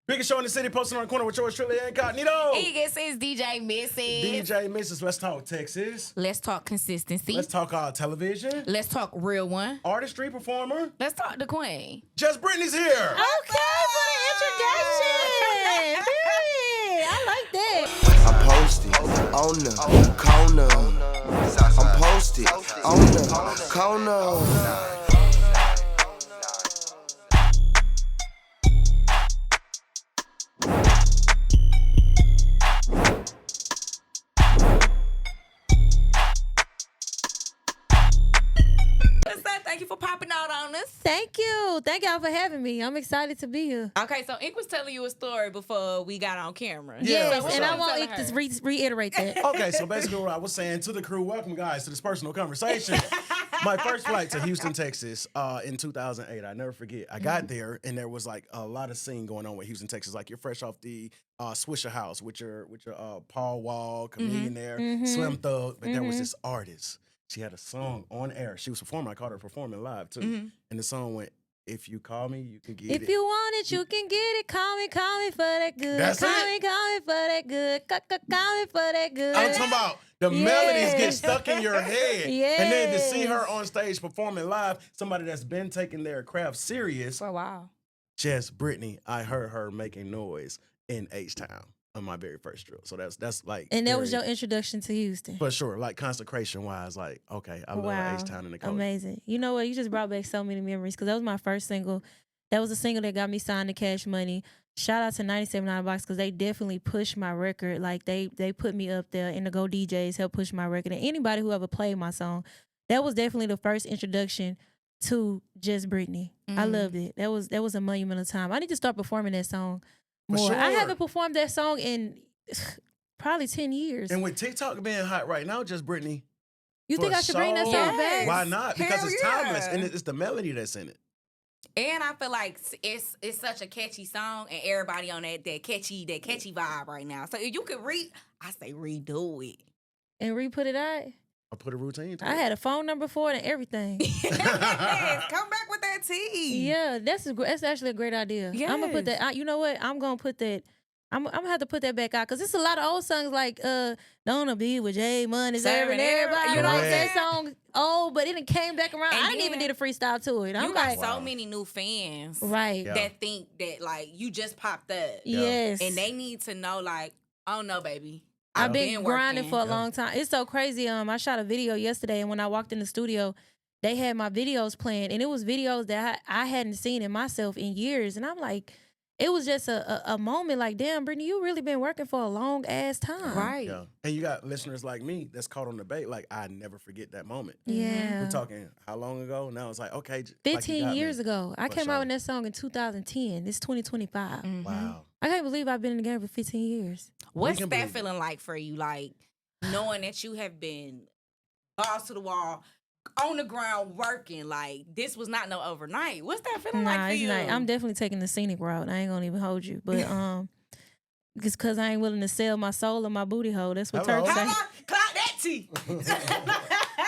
Biggest show in the city, posted on the corner with yours truly, Incognito. And you can see it's DJ Mrs. DJ Mrs. Let's talk Texas. Let's talk consistency. Let's talk television. Let's talk real one. Artistry performer. Let's talk the queen. Just Brittany's here. Okay, for the introduction. Period. I like that. I'm posted on the corner. I'm posted on the corner. Thank you for popping out on us. Thank you. Thank y'all for having me. I'm excited to be here. Okay, so Ink was telling you a story before we got on camera. Yeah, Yes, what's and up? I want Ink to reiterate that. Okay, so basically what I was saying to the crew, welcome guys to this personal conversation. My first flight to Houston, Texas in 2008, I never forget. I got there and there was like a lot of scene going on with Houston, Texas. Like you're fresh off the Swisher House with your Paul Wall, comedian there, Slim Thug, but there was this artist. She had a song on air. She was performing. I caught her performing live too. And the song went, "If you call me, you can get it. If you want it, you can get it. Call me for that good. That's call it. me for that good. Call me for that good. I'm talking about the melodies get stuck in your head. And then to see her on stage performing live, somebody that's been taking their craft serious. For a while. Just Brittany, I heard her making noise in H-Town on my very first drill. So that's like. And that was very- your introduction to Houston. For sure, like consecration wise, like, okay, I love H-Town in the culture. Amazing. You know what? You just brought back so many memories because that was my first single. That was a single that got me signed to Cash Money. Shout out to 97 on the Box because they definitely pushed my record. Like they put me up there, and the Go DJs helped push my record. And anybody who ever played my song, that was definitely the first introduction to Just Brittany. I loved it. That was a monumental time. I need to start performing that song more. I sure. haven't performed that song in probably 10 years. And with TikTok being hot right now, Just Brittany. You think for I should bring that so- song back? Why not? Because Hell it's yeah. timeless and it's the melody that's in it. And I feel like it's such a catchy song, and everybody on that catchy vibe right now. So if you could I say redo it. And re-put it out? I put a routine to I it. had a phone number for it and everything. Yes, come back with that tea. Yeah, that's actually a great idea. I'm gonna put that. You know what? I'm gonna put that. I'm gonna have to put that back out because it's a lot of old songs like "Don't Be with Jay Money Serving Everybody." You know what I'm saying? That song old, but it came back around. And I didn't even then did a freestyle to it. I'm You got like, so many new fans right? Yeah. that think that like you just popped up. Yes, And they need to know like, oh no, baby. I've been grinding working. for a long time. It's so crazy. I shot a video yesterday, and when I walked in the studio, they had my videos playing, and it was videos that I hadn't seen in myself in years, and I'm like, it was just a moment like, damn, Brittany, you really been working for a long ass time, Right. Yeah. And you got listeners like me that's caught on the bait. Like, I never forget that moment. Yeah. We're talking how long ago? Now it's like, okay. 15 years ago. I For came sure. out with that song in 2010. It's 2025. Wow. I can't believe I've been in the game for 15 years. What's can that believe it. feeling like for you? Like knowing that you have been balls to the wall, on the ground working. Like this was not no overnight. What's that feeling like for it's you? not. I'm definitely taking the scenic route. I ain't gonna even hold you. But it's because I ain't willing to sell my soul or my booty hole. That's what Hello. Turk say. How long? Clock that tea.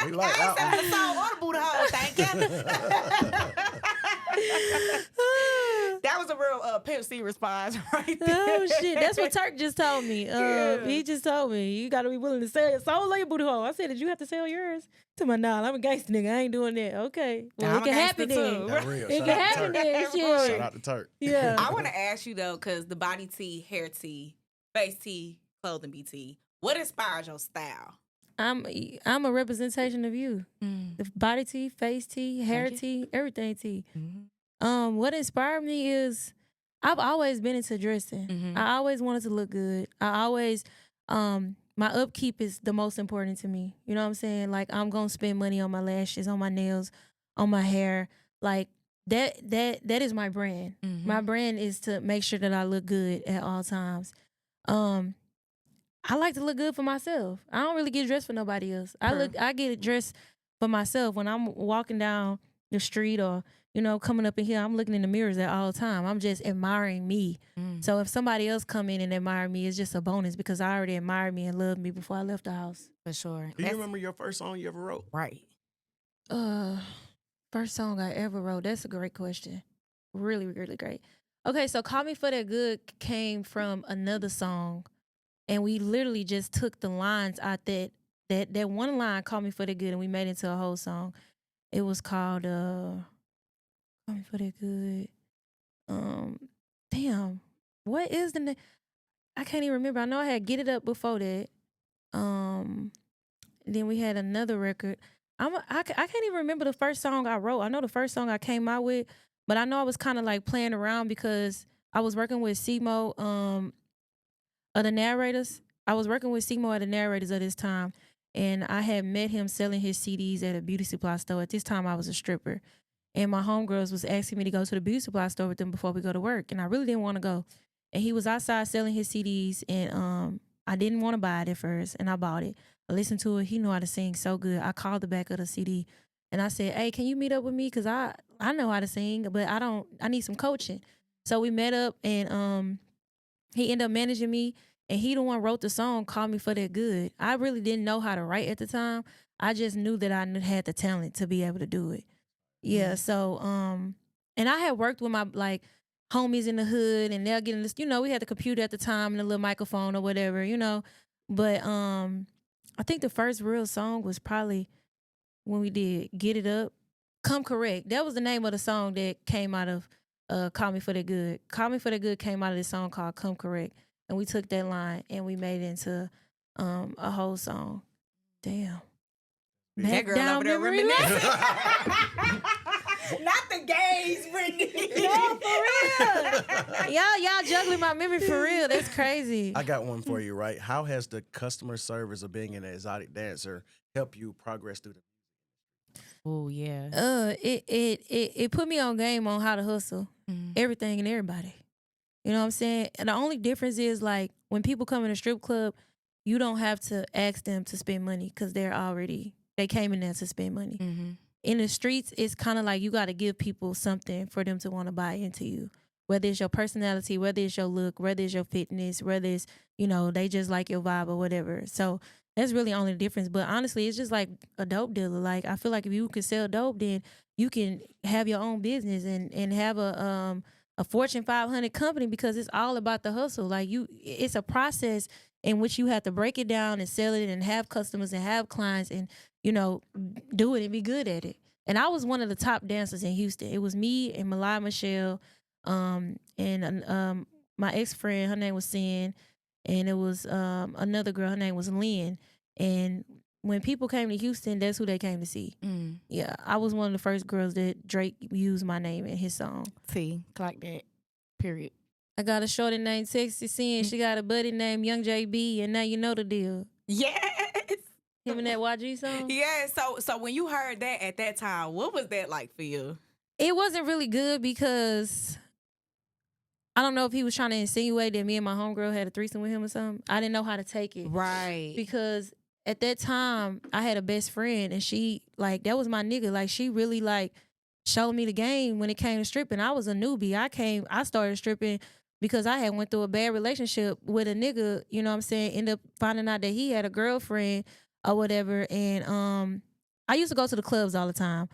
We like that I one. ain't selling the soul or the booty hole. Thank you. That was a real Pimp C response right there. Oh shit! That's what Turk just told me. Yeah. He just told me you got to be willing to sell your soul or your booty hole. I said, did you have to sell yours? To my nah, I'm a gangster nigga. I ain't doing that. Okay, well I'm it a can happen gangster then. too. That real. It Shout can out to happen Turk. then. Shit. Shout out to Turk. Yeah. I want to ask you though, because the body tee, hair tee, face tee, clothing BT, what inspires your style? I'm a representation of you. The body tee, face tee, hair Thank you. tee, everything tee. What inspired me is I've always been into dressing. I always wanted to look good. I always my upkeep is the most important to me. You know what I'm saying? Like I'm gonna spend money on my lashes, on my nails, on my hair. Like that is my brand. My brand is to make sure that I look good at all times. I like to look good for myself. I don't really get dressed for nobody else. I get dressed for myself when I'm walking down the street or, you know, coming up in here. I'm looking in the mirrors at all time. I'm just admiring me. So if somebody else come in and admire me, it's just a bonus because I already admired me and loved me before I left the house. For sure. Do you remember your first song you ever wrote? Right. First song I ever wrote. That's a great question. Really, really great. Okay, so Call Me For That Good came from another song, and we literally just took the lines out that one line, Call Me For That Good, and we made it into a whole song. It was called Call Me For That Good. Damn, what is the name? I can't even remember. I know I had Get It Up before that. Then we had another record. I can't even remember the first song I wrote. I know the first song I came out with, but I know I was kind of like playing around because I was working with Simo, of the Narrators. I was working with Simo at the Narrators at this time, and I had met him selling his CDs at a beauty supply store. At this time, I was a stripper, and my homegirls was asking me to go to the beauty supply store with them before we go to work, and I really didn't want to go. And he was outside selling his CDs, and I didn't want to buy it at first, and I bought it. I listened to it. He knew how to sing so good. I called the back of the CD, and I said, "Hey, can you meet up with me? Because I know how to sing, but I need some coaching." So we met up, and he ended up managing me, and he the one wrote the song "Call Me For That Good." I really didn't know how to write at the time. I just knew that I had the talent to be able to do it. Yeah. So and I had worked with my like homies in the hood, and they'll get in this. We had the computer at the time and a little microphone or whatever. But I think the first real song was probably when we did Get It Up, Come Correct. That was the name of the song that came out of Call Me For That Good. Call Me For That Good came out of this song called Come Correct. And we took that line and we made it into a whole song. Damn. That girl over there reminiscing. Not the gays, Brittany. No, for real. Y'all juggling my memory for real. That's crazy. I got one for you, right? How has the customer service of being an exotic dancer helped you progress through the? Oh yeah. It put me on game on how to hustle everything and everybody. You know what I'm saying? And the only difference is like when people come in a strip club, you don't have to ask them to spend money because they came in there to spend money. Mm-hmm. In the streets, it's kind of like you got to give people something for them to want to buy into you. Whether it's your personality, whether it's your look, whether it's your fitness, whether it's, they just like your vibe or whatever. So that's really only the difference. But honestly, it's just like a dope dealer. Like I feel like if you can sell dope, then you can have your own business and have a Fortune 500 company because it's all about the hustle. Like it's a process in which you have to break it down and sell it and have customers and have clients and, do it and be good at it. And I was one of the top dancers in Houston. It was me and Malai Michelle, and my ex-friend, her name was Sin, and it was another girl, her name was Lynn. And when people came to Houston, that's who they came to see. Mm. Yeah, I was one of the first girls that Drake used my name in his song. See, like that. Period. I got a shorty named Sexy Sin. She got a buddy named Young JB, and now you know the deal. Yes. Him and that YG song? Yeah, so when you heard that at that time, what was that like for you? It wasn't really good because I don't know if he was trying to insinuate that me and my homegirl had a threesome with him or something. I didn't know how to take it. Right. Because at that time, I had a best friend, and she, that was my nigga. Like, she really, showed me the game when it came to stripping. I was a newbie. I started stripping because I had went through a bad relationship with a nigga, you know what I'm saying, ended up finding out that he had a girlfriend or whatever, and I used to go to the clubs all the time.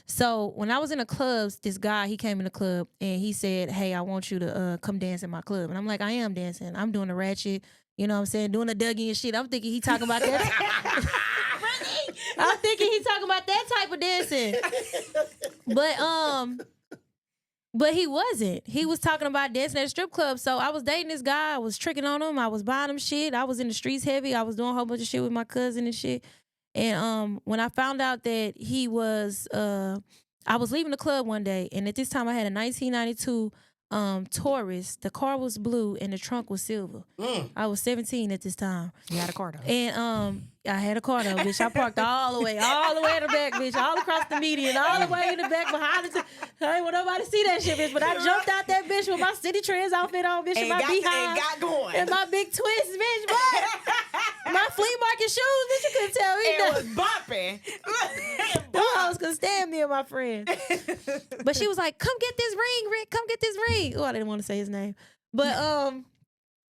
So when I was in the clubs, this guy, he came in the club, and he said, "Hey, I want you to come dance in my club." And I'm like, "I am dancing. I'm doing the ratchet, you know what I'm saying, doing the Dougie and shit." I'm thinking he talking about that. I'm thinking he talking about that type of dancing. But he wasn't. He was talking about dancing at a strip club. So I was dating this guy. I was tricking on him. I was buying him shit. I was in the streets heavy. I was doing a whole bunch of shit with my cousin and shit. And when I found out that he was, I was leaving the club one day, and at this time I had a 1992 Taurus. The car was blue and the trunk was silver. I was 17 at this time. You had a car though. And I had a car though, bitch. I parked all the way in the back, bitch, all across the median, all the way in the back behind the. I ain't want nobody to see that shit, bitch. But I jumped out that bitch with my City Trends outfit on, bitch, and my behind, and got going, and my big twist, bitch, but my flea market shoes, bitch. You couldn't tell me. It was bumping. Them hoes couldn't stand me and my friend. But she was like, "Come get this ring, Rick. Come get this ring." Oh, I didn't want to say his name, but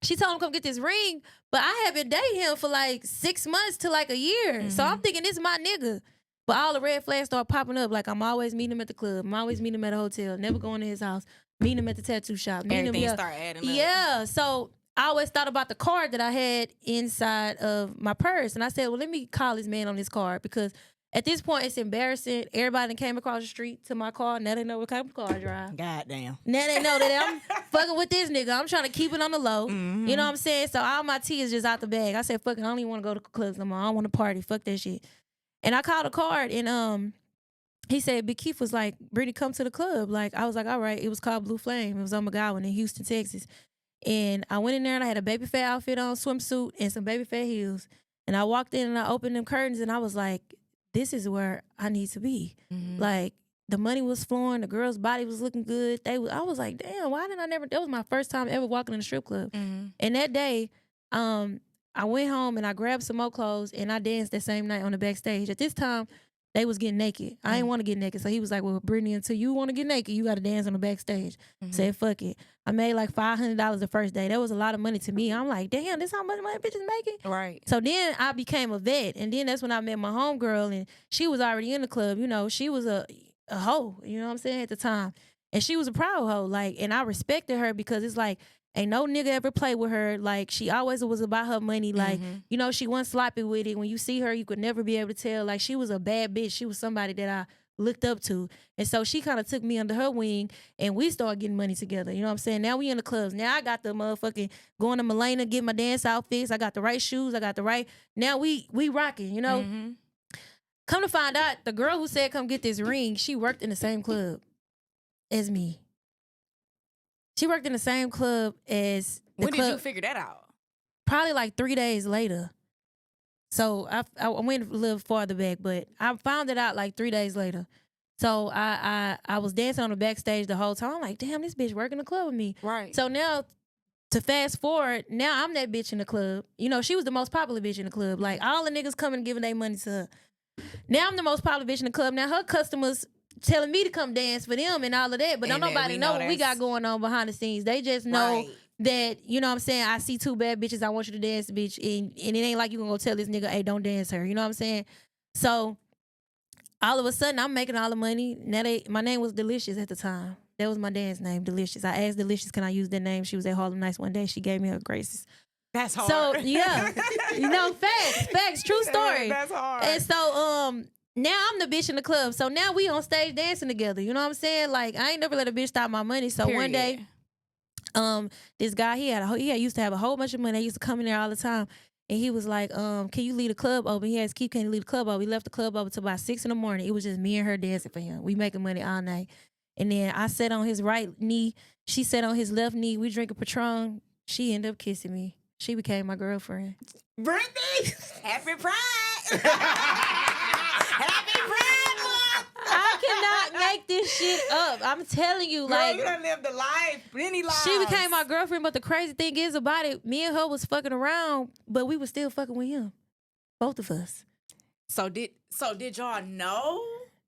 she told him come get this ring. But I had been dating him for 6 months to a year. So I'm thinking this is my nigga. But all the red flags start popping up. Like, I'm always meeting him at the club. I'm always meeting him at a hotel. Never going to his house. Meeting him at the tattoo shop. Meeting Everything him, start adding up. Yeah. So I always thought about the card that I had inside of my purse. And I said, well, let me call this man on this card because at this point, it's embarrassing. Everybody that came across the street to my car. Now they know what kind of car I drive. Goddamn. Now they know that I'm fucking with this nigga. I'm trying to keep it on the low. Mm-hmm. You know what I'm saying? So all my tea is just out the bag. I said, fuck it, I don't even want to go to clubs no more. I don't want to party. Fuck that shit. And I called a card and he said, Big Keith was like, Brittany, come to the club. Like, I was like, all right. It was called Blue Flame. It was on McGowan in Houston, Texas. And I went in there and I had a baby fat outfit on, swimsuit, and some baby fat heels. And I walked in and I opened them curtains and I was like, this is where I need to be. Mm-hmm. Like, the money was flowing, the girl's body was looking good. I was like, damn, why didn't I never? That was my first time ever walking in a strip club. Mm-hmm. And that day, I went home and I grabbed some more clothes and I danced that same night on the backstage. At this time, they was getting naked. I didn't want to get naked. So he was like, well, Brittany, until you want to get naked, you got to dance on the backstage. Mm-hmm. Said, fuck it. I made like $500 the first day. That was a lot of money to me. I'm like, damn, this how much money bitches making? Right. So then I became a vet. And then that's when I met my homegirl and she was already in the club. You know, she was a hoe, you know what I'm saying, at the time. And she was a proud hoe. Like, and I respected her because it's like, ain't no nigga ever played with her. Like, she always was about her money. Like, you know, she wasn't sloppy with it. When you see her, you could never be able to tell. Like, she was a bad bitch. She was somebody that I looked up to. And so she kind of took me under her wing and we started getting money together. You know what I'm saying? Now we in the clubs. Now I got the motherfucking going to Milena, get my dance outfits. I got the right shoes. I got the right. Now we rocking, you know? Mm-hmm. Come to find out, the girl who said come get this ring, she worked in the same club as me. She worked in the same club as the When club. did you figure that out? Probably like 3 days later. So I went a little farther back, but I found it out like 3 days later. So I was dancing on the backstage the whole time. I'm like, damn, this bitch working the club with me. Right. So now, to fast forward, now I'm that bitch in the club. You know, she was the most popular bitch in the club. Like, all the niggas coming and giving their money to her. Now I'm the most popular bitch in the club. Now her customers telling me to come dance for them and all of that. But don't nobody know what we got going on behind the scenes. They just know that, you know what I'm saying, I see two bad bitches, I want you to dance, bitch. And it ain't like you gonna go tell this nigga, hey, don't dance her. You know what I'm saying? So all of a sudden, I'm making all the money. Now my name was Delicious at the time. That was my dance name, Delicious. I asked Delicious, can I use that name? She was at Harlem Nights one day. She gave me her graces. That's hard. So, yeah. You know, facts, true story. That's hard. And so, now I'm the bitch in the club. So now we on stage dancing together. You know what I'm saying? Like, I ain't never let a bitch stop my money. So one day, this guy, he used to have a whole bunch of money. He used to come in there all the time. And he was like, can you leave the club open? He asked Keith, can you leave the club open? We left the club open till about 6 in the morning. It was just me and her dancing for him. We making money all night. And then I sat on his right knee. She sat on his left knee. We drinking Patron. She ended up kissing me. She became my girlfriend. Brittany, happy Pride. Happy Pride Month. I cannot make this shit up. I'm telling you, Girl, like, you done lived the life, Brittany life. she became my girlfriend, but the crazy thing is about it, me and her was fucking around, but we was still fucking with him. Both of us. So did y'all know?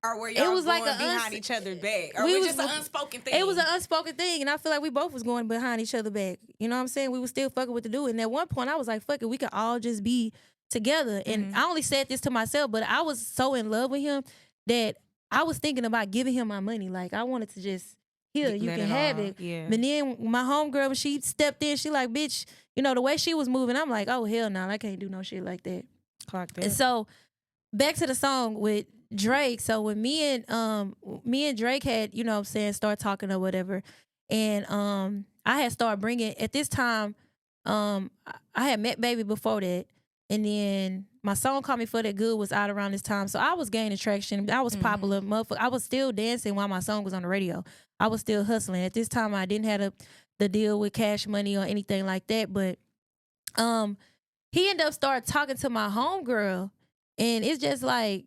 Or were y'all was going like behind each other's back? Or we was was- just an unspoken thing? It was an unspoken thing, and I feel like we both was going behind each other back. You know what I'm saying? We was still fucking with the dude. And at one point, I was like, fuck it, we could all just be together. And I only said this to myself, but I was so in love with him that I was thinking about giving him my money. Like, I wanted to just, here, you Let can it have all, it. yeah. But then my homegirl, when she stepped in, she like, bitch, you know, the way she was moving, I'm like, oh, hell no, I can't do no shit like that. Clock that. And so, back to the song with Drake. So when me and Drake had, you know what I'm saying, start talking or whatever, and I had started bringing, at this time, I had met Baby before that, and then my song Call Me For That Good was out around this time, so I was gaining traction. I was popular, motherfucker. I was still dancing while my song was on the radio. I was still hustling. At this time, I didn't have the deal with Cash Money or anything like that, but he ended up started talking to my homegirl, and it's just like,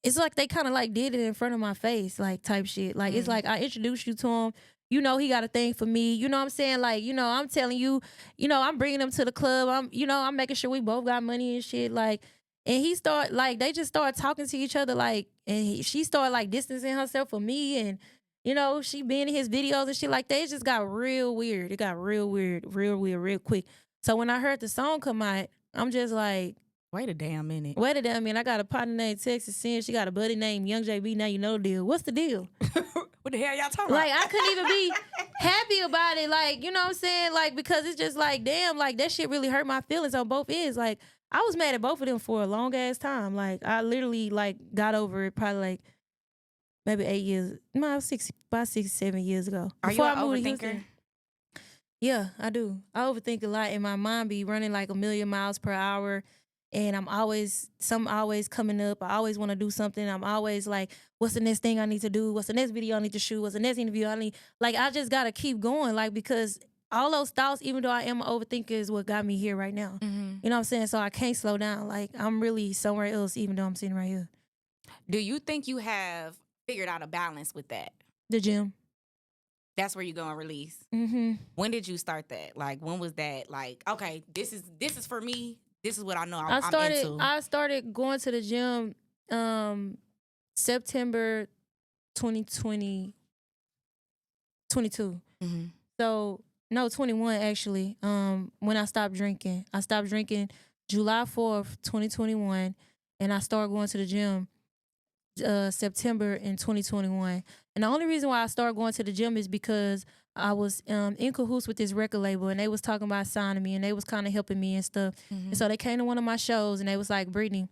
it's like they kind of like did it in front of my face, like type shit. Like, it's like I introduced you to him. You know, he got a thing for me. You know what I'm saying? Like, you know, I'm telling you, you know, I'm bringing him to the club. I'm making sure we both got money and shit. Like, and he started, like, they just started talking to each other. Like, and she started like distancing herself from me. And, you know, she being in his videos and shit like that. It just got real weird. It got real weird, real quick. So when I heard the song come out, I'm just like, wait a damn minute. wait a damn minute. I got a partner named Texas Sin. She got a buddy named Young JB. Now you know the deal. What's the deal? what the hell y'all talking Like, about? I couldn't even be happy about it. Like, you know what I'm saying? Like, because it's just like, damn, like, that shit really hurt my feelings on both ends. Like, I was mad at both of them for a long ass time. Like, I literally, like, got over it probably, like, maybe 8 years, no, about 6, 7 years ago. Are you Before an I moved to overthinker? Houston. Yeah, I do. I overthink a lot, and my mind be running like 1,000,000 miles per hour. And I'm always coming up. I always want to do something. I'm always like, what's the next thing I need to do? What's the next video I need to shoot? What's the next interview I need? Like, I just gotta keep going, like, because all those thoughts, even though I am an overthinker, is what got me here right now. Mm-hmm. You know what I'm saying? So I can't slow down. Like, I'm really somewhere else, even though I'm sitting right here. Do you think you have figured out a balance with that? The gym. That's where you go and release. Mm-hmm. When did you start that? Like, when was that? Like, okay, this is for me. This is what I know I'm into. I started going to the gym September 2020, 22. Mm-hmm. So, no, 21 actually. When I stopped drinking. I stopped drinking July 4th, 2021, and I started going to the gym September in 2021. And the only reason why I started going to the gym is because I was in cahoots with this record label, and they was talking about signing me, and they was kind of helping me and stuff. Mm-hmm. And so they came to one of my shows, and they was like, Brittany,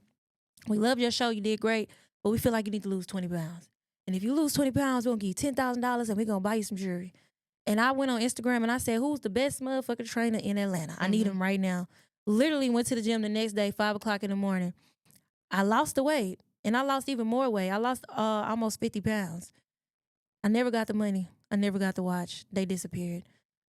we love your show. You did great, but we feel like you need to lose 20 pounds. And if you lose 20 pounds, we're going to give you $10,000, and we're going to buy you some jewelry. And I went on Instagram, and I said, who's the best motherfucking trainer in Atlanta? I need him right now. Literally went to the gym the next day, 5 o'clock in the morning. I lost the weight, and I lost even more weight. I lost almost 50 pounds. I never got the money. I never got the watch. They disappeared.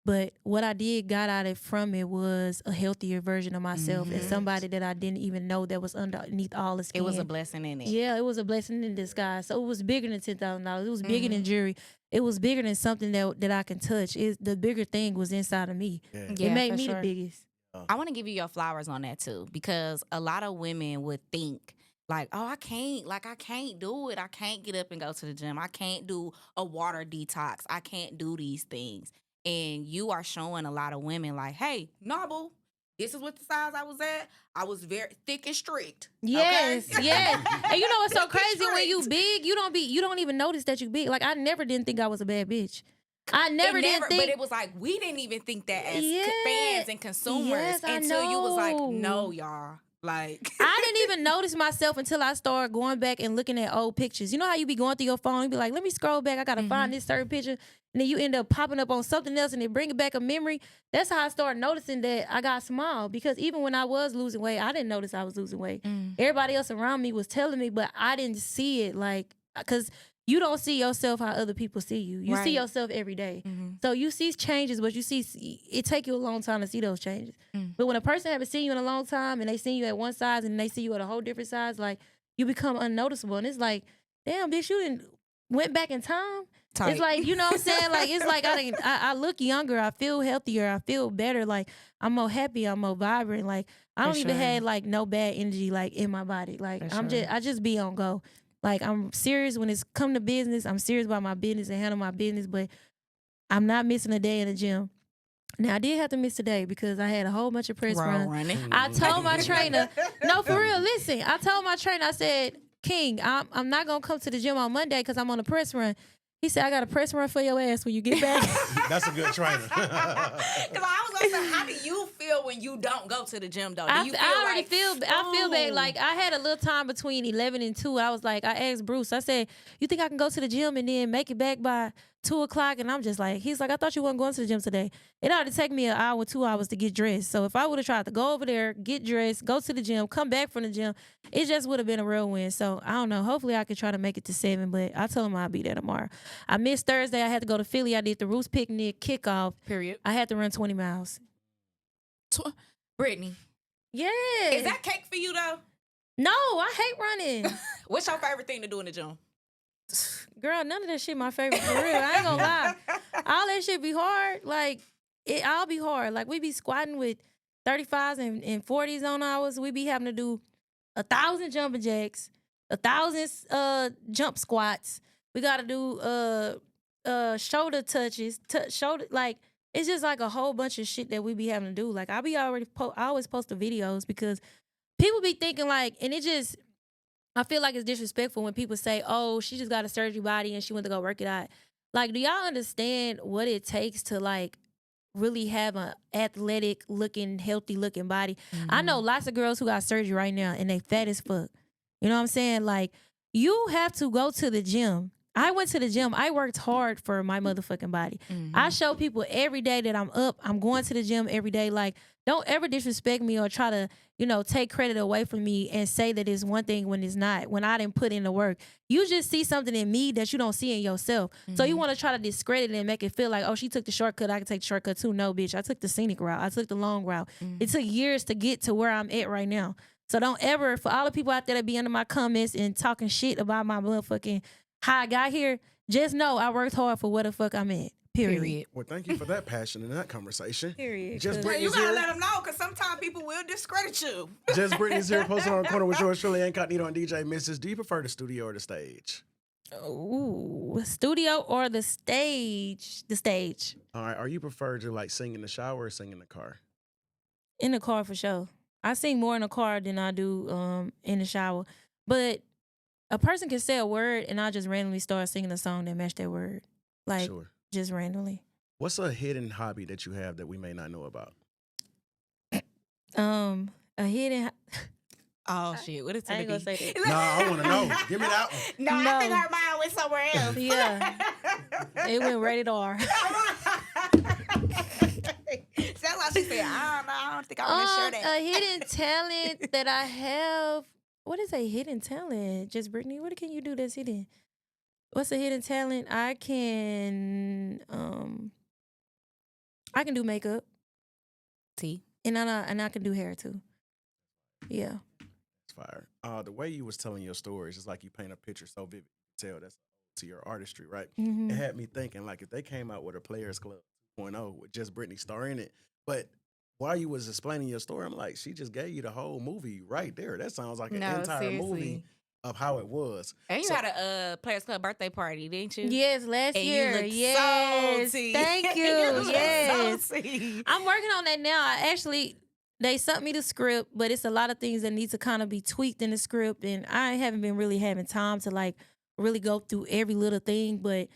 But what I did got out of from it was a healthier version of myself and somebody that I didn't even know that was underneath all the skin. It was a blessing in it. Yeah, it was a blessing in disguise. So it was bigger than $10,000. It was bigger than jewelry. It was bigger than something that I can touch. The bigger thing was inside of me. Yeah. It made for me sure. the biggest. I want to give you your flowers on that too, because a lot of women would think like, oh, I can't do it. I can't get up and go to the gym. I can't do a water detox. I can't do these things. And you are showing a lot of women like, hey, no, boo, this is what the size I was at. I was very thick and strict. Yes, okay? yes. And you know what's so Thick and crazy? When you strict. big, you don't even notice that you big. Like, I never didn't think I was a bad bitch. I never didn't think. But it was like, we didn't even think that as Yeah. fans and consumers Yes, I until you was like, know. no, y'all. Like, I didn't even notice myself until I started going back and looking at old pictures. You know how you be going through your phone and be like, let me scroll back. I got to find this certain picture. And then you end up popping up on something else and it bring back a memory. That's how I started noticing that I got small. Because even when I was losing weight, I didn't notice I was losing weight. Everybody else around me was telling me, but I didn't see it. Like, because you don't see yourself how other people see you. You see Right. yourself every day. So you see changes, but you see it take you a long time to see those changes. But when a person haven't seen you in a long time and they see you at one size and they see you at a whole different size, like, you become unnoticeable. And it's like, damn, bitch, you didn't went back in time. Tight. It's like, you know what I'm saying? Like, it's like I look younger, I feel healthier, I feel better. Like, I'm more happy, I'm more vibrant. Like, I don't even sure. have like no bad energy like in my body. Like, I just be on go. Like, I'm serious when it's come to business. I'm serious about my business and handle my business, but I'm not missing a day in the gym. Now, I did have to miss today because I had a whole bunch of press runs. running. I told my trainer, no, for real, listen. I told my trainer, I said, King, I'm not going to come to the gym on Monday because I'm on a press run. He said, I got a press run for your ass when you get back. That's a good trainer. Because I was gonna say, how do you feel when you don't go to the gym though? Do you feel I already like, I feel bad. ooh. Like, I had a little time between 11 and 2. I was like, I asked Bruce, I said, you think I can go to the gym and then make it back by 2 o'clock? And I'm just like, he's like, I thought you weren't going to the gym today. It ought to take me an hour, 2 hours to get dressed. So if I would have tried to go over there, get dressed, go to the gym, come back from the gym, it just would have been a real win. So I don't know. Hopefully I could try to make it to 7, but I told him I'll be there tomorrow. I missed Thursday. I had to go to Philly. I did the Roost Picnic kickoff. Period. I had to run 20 miles. Brittany, Yeah. is that cake for you though? No, I hate running. What's your favorite thing to do in the gym? Girl, none of that shit my favorite for real. I ain't gonna lie. All that shit be hard. Like, it all be hard. Like, we be squatting with 35s and 40s on ours. We be having to do 1,000 jumping jacks, 1,000 jump squats. We gotta do shoulder touches, shoulder, like, it's just like a whole bunch of shit that we be having to do. Like, I always post the videos because people be thinking like, and it just, I feel like it's disrespectful when people say, oh, she just got a surgery body and she went to go work it out. Like, do y'all understand what it takes to like really have an athletic looking, healthy looking body? I know lots of girls who got surgery right now and they fat as fuck. You know what I'm saying? Like, you have to go to the gym. I went to the gym. I worked hard for my motherfucking body. I show people every day that I'm up. I'm going to the gym every day. Like, don't ever disrespect me or try to, take credit away from me and say that it's one thing when it's not, when I didn't put in the work. You just see something in me that you don't see in yourself. So you want to try to discredit it and make it feel like, oh, she took the shortcut, I can take the shortcut too. No, bitch, I took the scenic route. I took the long route. It took years to get to where I'm at right now. So don't ever, for all the people out there that be under my comments and talking shit about my motherfucking how I got here, just know I worked hard for where the fuck I'm at. Period. Well, thank you for that passion in that conversation. Period. Just You Brittany's gotta here. let them know, because sometimes people will discredit you. Just Brittany's here, posted on the corner with yours truly, Incognito and DJ Mrs. Do you prefer the studio or the stage? Ooh, studio or the stage? The stage. All right. Are you prefer to like sing in the shower or sing in the car? In the car for sure. I sing more in the car than I do in the shower. But a person can say a word and I'll just randomly start singing a song that match that word. Like, Sure. just randomly. What's a hidden hobby that you have that we may not know about? A hidden... Oh, shit. What is I ain't gonna say that. No, I want to know. Give me that one. No, I No. think her mind went somewhere else. Yeah. It went rated R. That's why she said, I don't think I want to share that. A hidden talent that I have. What is a hidden talent? Just Brittany, what can you do that's hidden? What's a hidden talent? I can do makeup. T. And I can do hair too. Yeah. It's fire. The way you was telling your stories, it's like you paint a picture so vivid. You tell that's to your artistry, right? Mm-hmm. It had me thinking like if they came out with a Players Club 2.0 with just Brittany star in it, but while you was explaining your story, I'm like, she just gave you the whole movie right there. That sounds like an No, entire movie seriously. of how it was. And you So- had a Players Club birthday party, didn't you? Yes, last And you year. look Yes. salty. Thank you. You look Yes. salty. I'm working on that now. They sent me the script, but it's a lot of things that need to kind of be tweaked in the script, and I haven't been really having time to like really go through every little thing. But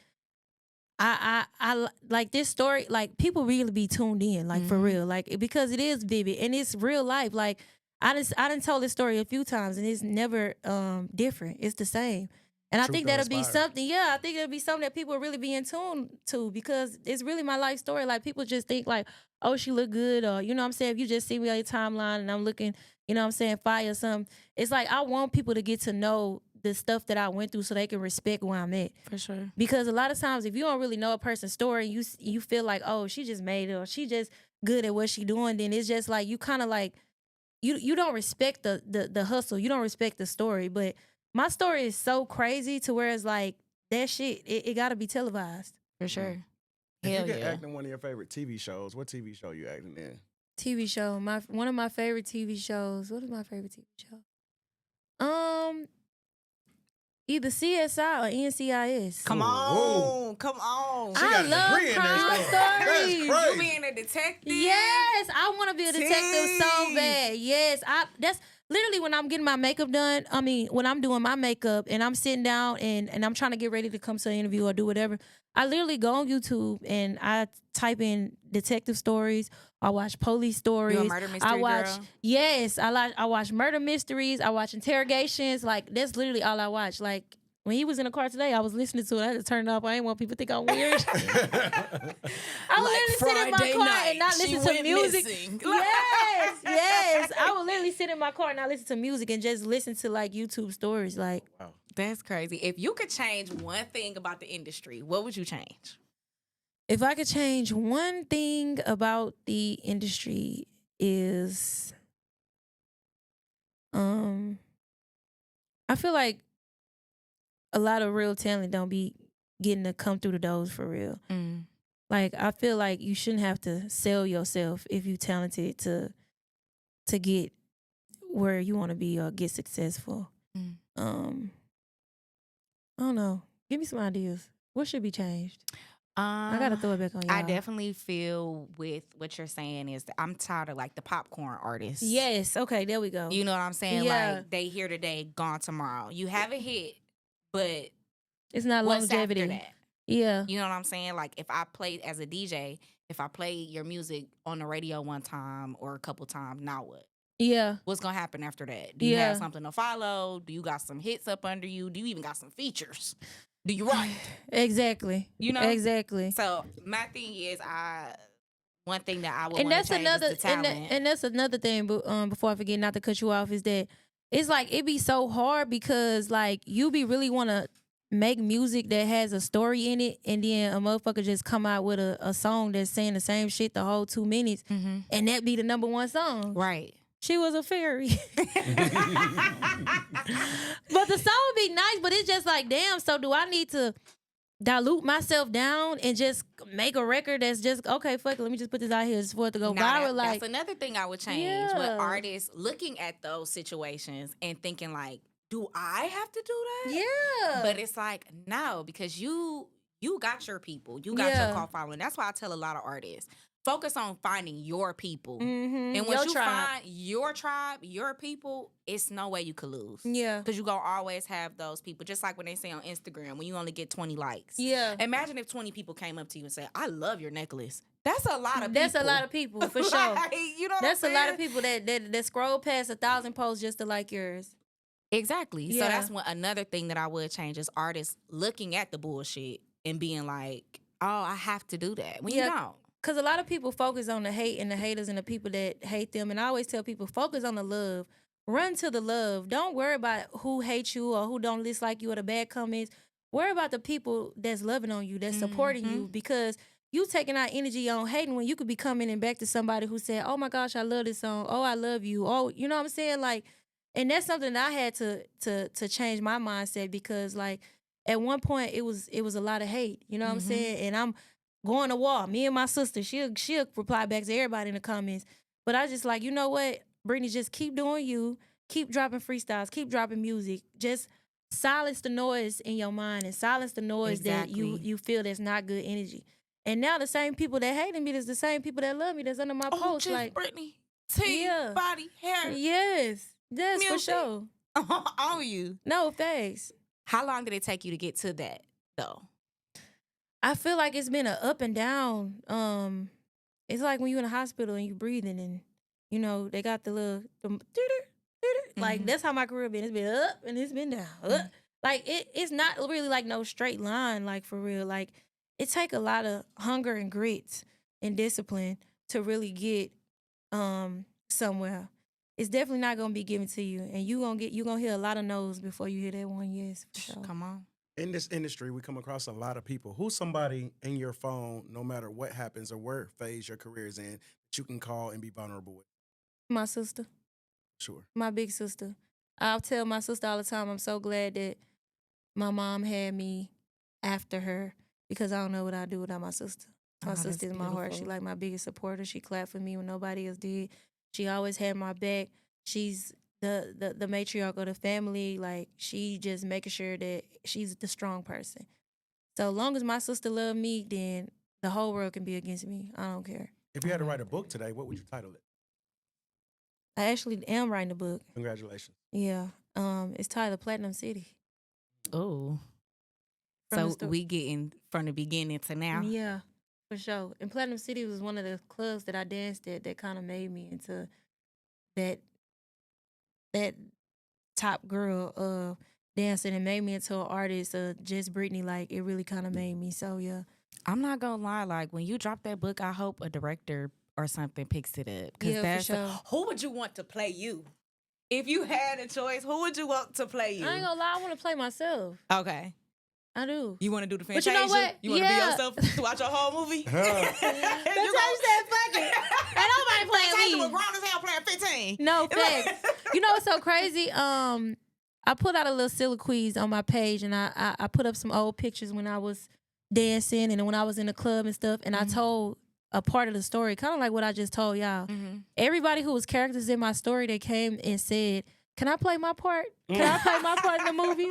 I like this story. Like, people really be tuned in, like for real, like, because it is vivid and it's real life. Like, I done told this story a few times, and it's never different. It's the same. And I Truth think don't that'll be inspire. something. Yeah, I think it'll be something that people really be in tune to, because it's really my life story. Like, people just think like, oh, she look good, or you know what I'm saying, if you just see me on your timeline and I'm looking, you know what I'm saying, fire or something. It's like I want people to get to know the stuff that I went through so they can respect where I'm at. For sure. Because a lot of times if you don't really know a person's story, you feel like, oh, she just made it, or she just good at what she doing, then it's just like you kind of like you don't respect the hustle. You don't respect the story. But my story is so crazy to where it's like that shit, it gotta be televised. For sure. If Hell you could yeah. act in one of your favorite TV shows, what TV show you acting in? TV show. One of my favorite TV shows. What is my favorite TV show? Either CSI or NCIS. Come on. Come on. She I got a love degree in that crime stuff. That's stories. crazy. You being a detective? Yes, I want to be a detective so Tea. bad. Yes, that's literally when I'm getting my makeup done. I mean, when I'm doing my makeup and I'm sitting down and I'm trying to get ready to come to an interview or do whatever, I literally go on YouTube and I type in detective stories. I watch police stories. You a murder mystery I watch girl? yes, I watch murder mysteries. I watch interrogations. Like, that's literally all I watch. Like, when he was in the car today, I was listening to it. I had to turn it off. I didn't want people to think I'm weird. I would literally sit in my Friday car night, and not she listen to went music. missing. Yes. I would literally sit in my car and not listen to music and just listen to like YouTube stories. Like, Wow. That's crazy. If you could change one thing about the industry, what would you change? if I could change one thing about the industry is, I feel like a lot of real talent don't be getting to come through the doors for real. Mm. Like, I feel like you shouldn't have to sell yourself if you talented to get where you want to be or get successful. Mm. I don't know. Give me some ideas. What should be changed? I gotta throw it back on y'all. I definitely feel with what you're saying is that I'm tired of like the popcorn artists. Yes. Okay. There we go. You know what I'm saying? Yeah. Like, they here today, gone tomorrow. You have a hit, but It's not what's longevity. after that? Yeah. You know what I'm saying? Like if I played as a DJ, if I play your music on the radio one time or a couple times, now what? Yeah. What's gonna happen after that? Do you have something to follow? Do you got some hits up under you? Do you even got some features? Do you write? Exactly. You know? Exactly. So my thing is one thing that I would And want that's to change another is the talent. and that's another thing, but before I forget, not to cut you off, is that it's like it be so hard because like you be really wanna make music that has a story in it, and then a motherfucker just come out with a song that's saying the same shit the whole 2 minutes, and that be the number one song. Right. She was a fairy. But the song would be nice, but it's just like, damn, so do I need to dilute myself down and just make a record that's just, okay, fuck it, let me just put this out here just for it to go viral? That's another thing I would change. Yeah. With artists looking at those situations and thinking like, do I have to do that? Yeah. But it's like, no, because you got your people. You got your call following. That's why I tell a lot of artists, focus on finding your people. Mm-hmm. And once you find your tribe, your people, it's no way you could lose. Yeah. Because you're going to always have those people. Just like when they say on Instagram, when you only get 20 likes. Yeah. Imagine if 20 people came up to you and said, I love your necklace. That's a lot of people. That's a lot of people, for sure. Like, you know what That's I'm a lot saying? of people that scroll past 1,000 posts just to like yours. Exactly. Yeah. So that's another thing that I would change is artists looking at the bullshit and being like, oh, I have to do that. When you don't. Because a lot of people focus on the hate and the haters and the people that hate them. And I always tell people, focus on the love. Run to the love. Don't worry about who hates you or who don't dislike you or the bad comments. Worry about the people that's loving on you, that's supporting you, because you taking out energy on hating when you could be coming in back to somebody who said, oh my gosh, I love this song. Oh, I love you. Oh, you know what I'm saying? Like, and that's something that I had to change my mindset, because like at one point it was a lot of hate. You know what I'm saying? And I'm going to war. Me and my sister, she'll reply back to everybody in the comments. But I just like, you know what, Brittany, just keep doing you. Keep dropping freestyles. Keep dropping music. Just silence the noise in your mind and silence the noise that you feel that's not good energy. And now the same people that hating me is the same people that love me that's under my post. Just like Brittany, body, hair. Yes, music. for sure. On you. No, thanks. How long did it take you to get to that, though? I feel like it's been an up and down. It's like when you're in a hospital and you're breathing, and you know they got the little like that's how my career been. It's been up and it's been down. Up. Like it's not really like no straight line, like for real. Like it take a lot of hunger and grit and discipline to really get somewhere. It's definitely not gonna be given to you, and you gonna hear a lot of no's before you hear that one yes. For sure. Come on. In this industry, we come across a lot of people. Who's somebody in your phone, no matter what happens or where phase your career is in, that you can call and be vulnerable with? My sister. Sure. My big sister. I'll tell my sister all the time, I'm so glad that my mom had me after her, because I don't know what I'd do without my sister. My sister is my heart. She like my biggest supporter. She clapped for me when nobody else did. She always had my back. She's the matriarch of the family. Like, she just making sure that she's the strong person. So long as my sister love me, then the whole world can be against me. I don't care. If you had to write a book today, what would you title it? I actually am writing a book. Congratulations. Yeah. It's titled Platinum City. Oh. So we getting from the beginning to now? Yeah, for sure. And Platinum City was one of the clubs that I danced at that kind of made me into that top girl of dancing, and made me into an artist, just Brittany. Like, it really kind of made me. So, yeah. I'm not gonna lie, like when you drop that book, I hope a director or something picks it up. Yeah, for sure. Who would you want to play you? If you had a choice, who would you want to play you? I ain't gonna lie, I want to play myself. Okay. I do. You want to do the But Fantasia? you know what? You want to be yourself throughout your whole movie? That's how you said fuck it. Ain't nobody playing Fantasia me. was grown as hell playing 15. No, facts. You know what's so crazy? I put out a little soliloquies on my page, and I put up some old pictures when I was dancing and when I was in the club and stuff, and I told a part of the story, kind of like what I just told y'all. Everybody who was characters in my story, they came and said, can I play my part? Can I play my part in the movie?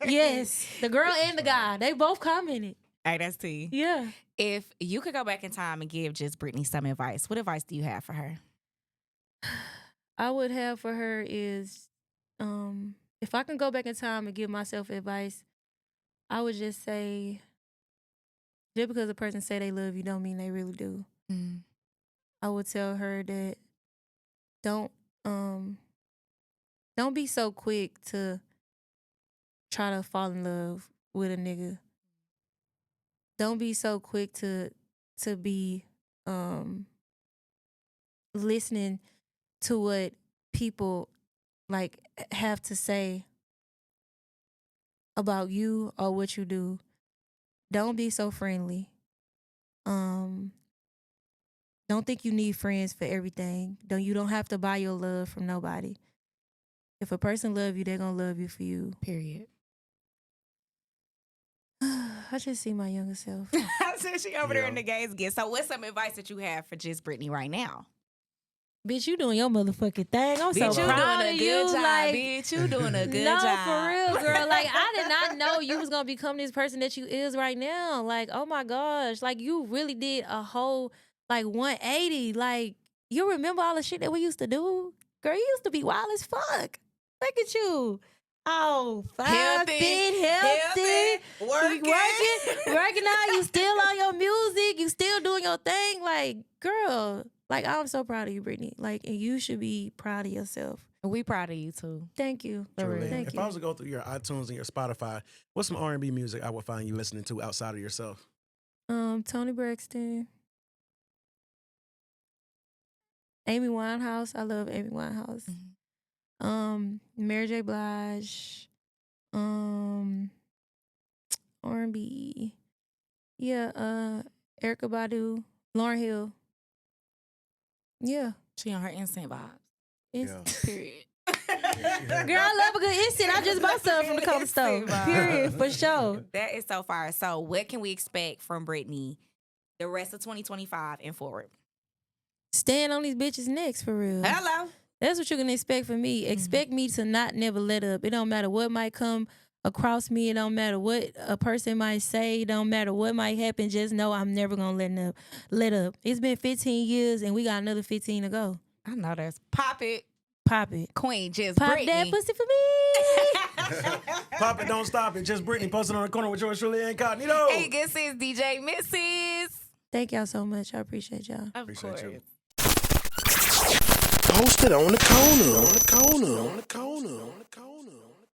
Yes. The girl and the guy, they both commented. Hey, that's T. Yeah. If you could go back in time and give just Brittany some advice, what advice do you have for her? I would have for her is, if I can go back in time and give myself advice, I would just say, Just because a person say they love you don't mean they really do. Mm. I would tell her that don't be so quick to try to fall in love with a nigga. Don't be so quick to be listening to what people like have to say about you or what you do. Don't be so friendly. Don't think you need friends for everything. You don't have to buy your love from nobody. If a person love you, they're gonna love you for you. Period. I just see my younger self. I said she over there Yeah. in the gays again. So what's some advice that you have for just Brittany right now? Bitch, you doing your motherfucking thing. I'm so Bitch, you proud doing of a you. good job, Like, bitch. You doing a good no, job. for real, girl. Like, I did not know you was gonna become this person that you is right now. Like, oh my gosh. Like, you really did a whole, like, 180. Like, you remember all the shit that we used to do? Girl, you used to be wild as fuck. Look at you. Oh, fine, Healthy, fit, healthy. Working out. You still on your music. You still doing your thing. Like, girl, like, I'm so proud of you, Brittany. Like, and you should be proud of yourself. We proud of you too. Thank you. Truly. Thank If you. I was to go through your iTunes and your Spotify, what's some R&B music I would find you listening to outside of yourself? Tony Braxton. Amy Winehouse. I love Amy Winehouse. Mary J. Blige. R&B. Yeah, Erykah Badu. Lauryn Hill. Yeah. She on her instant vibes. It's, Period. Girl, I love a good instant. I just bought some from the corner store. Period, for sure. That is so fire. So what can we expect from Brittany the rest of 2025 and forward? Stand on these bitches' necks, for real. Hello. That's what you can expect from me. Expect me to not never let up. It don't matter what might come across me. It don't matter what a person might say. It don't matter what might happen. Just know I'm never gonna let up. It's been 15 years and we got another 15 to go. I know that's Pop it. Pop it. Queen, just Pop Brittany. that pussy for me. Pop it, don't stop it. Just Brittany posting on the corner with yours truly incognito. Hey, this is DJ Mrs. Thank y'all so much. I appreciate y'all. Of Appreciate course. you. Posted on the corner. On the corner. On the corner. On the corner.